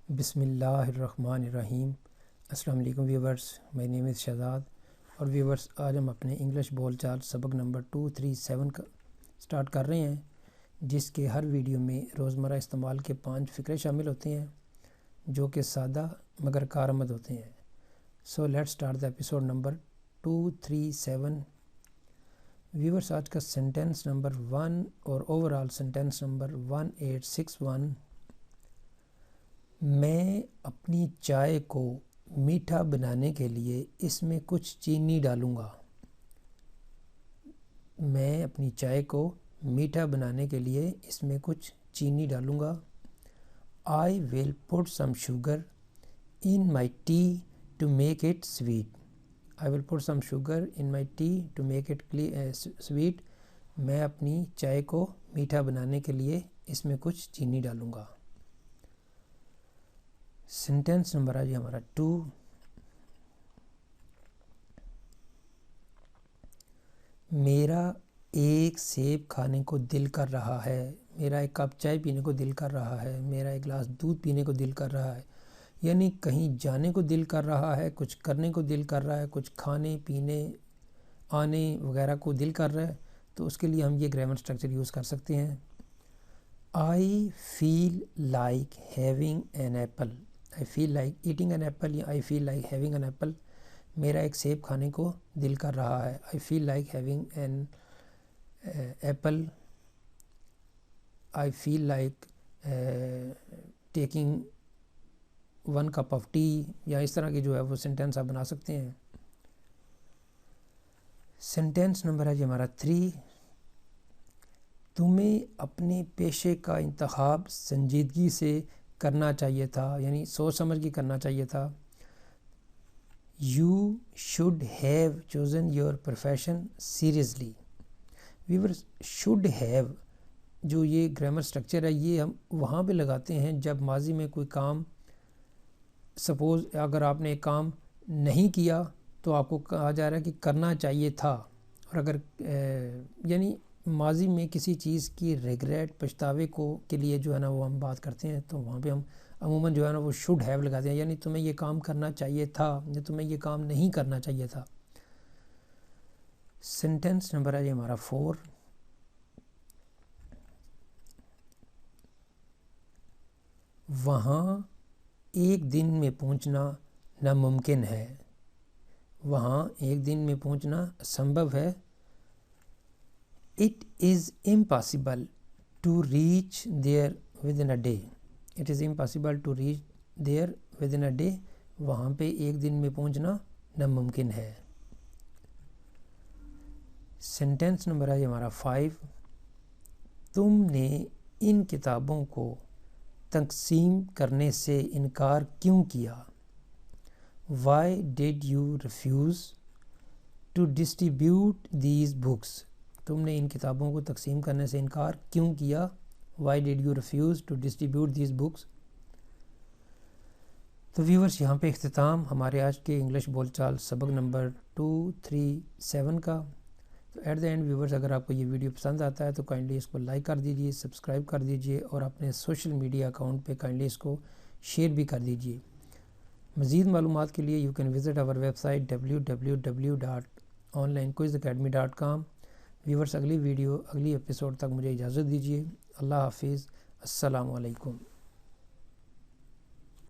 بسم اللہ الرحمن الرحیم۔ السلام علیکم ویورز، مائی نیم از شہزاد اور ویورز آج ہم اپنے انگلش بول چال سبق نمبر 237 کا سٹارٹ کر رہے ہیں، جس کے ہر ویڈیو میں روزمرہ استعمال کے 5 فقرے شامل ہوتے ہیں جو کہ سادہ مگر کارآمد ہوتے ہیں۔ So let start the episode number 237۔ Viewers آج کا سینٹینس نمبر 1 اور اوورال سینٹینس نمبر 1861۔ میں اپنی چائے کو میٹھا بنانے کے لیے اس میں کچھ چینی ڈالوں گا۔ میں اپنی چائے کو میٹھا بنانے کے لیے اس میں کچھ چینی ڈالوں گا۔ I will put some sugar in my tea to make it sweet۔ I will put some sugar in my tea to make it sweet۔ میں اپنی چائے کو میٹھا بنانے کے لیے اس میں کچھ چینی ڈالوں گا۔ سینٹینس نمبر آ جی ہمارا 2۔ میرا ایک سیب کھانے کو دل کر رہا ہے۔ میرا ایک کپ چائے پینے کو دل کر رہا ہے۔ میرا ایک گلاس دودھ پینے کو دل کر رہا ہے، یعنی کہیں جانے کو دل کر رہا ہے، کچھ کرنے کو دل کر رہا ہے، کچھ کھانے پینے آنے وغیرہ کو دل کر رہا ہے، تو اس کے لیے ہم یہ گرامر سٹرکچر یوز کر سکتے ہیں۔ I feel like having an apple۔ I feel like eating an apple یا I feel like having an apple۔ میرا ایک سیب کھانے کو دل کر رہا ہے۔ I feel like having an apple۔ I feel like taking 1 cup of tea، یا اس طرح کی جو ہے وہ سینٹینس آپ بنا سکتے ہیں۔ سینٹینس نمبر ہے جی ہمارا 3۔ تمہیں اپنے پیشے کا انتخاب سنجیدگی سے کرنا چاہیے تھا، یعنی سوچ سمجھ کے کرنا چاہیے تھا۔ You should have chosen your profession seriously۔ Viewers، should have جو یہ گرامر سٹرکچر ہے یہ ہم وہاں پہ لگاتے ہیں جب ماضی میں کوئی کام، سپوز اگر آپ نے ایک کام نہیں کیا تو آپ کو کہا جا رہا ہے کہ کرنا چاہیے تھا، اور اگر یعنی ماضی میں کسی چیز کی ریگریٹ پچھتاوے کے لیے جو ہے نا وہ ہم بات کرتے ہیں، تو وہاں پہ ہم عموماً جو ہے نا وہ شوڈ ہیو لگاتے ہیں، یعنی تمہیں یہ کام کرنا چاہیے تھا یا تمہیں یہ کام نہیں کرنا چاہیے تھا۔ سینٹینس نمبر ہے یہ ہمارا 4۔ وہاں ایک دن میں پہنچنا ناممکن ہے۔ وہاں ایک دن میں پہنچنا اسمبھو ہے۔ It is impossible to reach there within a day۔ It is impossible to reach there within a day۔ وہاں پہ ایک دن میں پہنچنا ناممکن ہے۔ سینٹینس نمبر ہے ہمارا 5۔ تم نے ان کتابوں کو تقسیم کرنے سے انکار کیوں کیا؟ Why did you refuse to distribute these books؟ تم نے ان کتابوں کو تقسیم کرنے سے انکار کیوں کیا؟ Why did you refuse to distribute these books؟ تو ویورز یہاں پہ اختتام ہمارے آج کے انگلش بول چال سبق نمبر 237 کا۔ تو ایٹ دا اینڈ ویورز، اگر آپ کو یہ ویڈیو پسند آتا ہے تو کائنڈلی اس کو لائک کر دیجئے، سبسکرائب کر دیجئے، اور اپنے سوشل میڈیا اکاؤنٹ پہ کائنڈلی اس کو شیئر بھی کر دیجئے۔ مزید معلومات کے لیے you can visit our website www.onlinequizacademy.com۔ Viewers اگلی ایپیسوڈ تک مجھے اجازت دیجیے۔ اللہ حافظ، السلام علیکم۔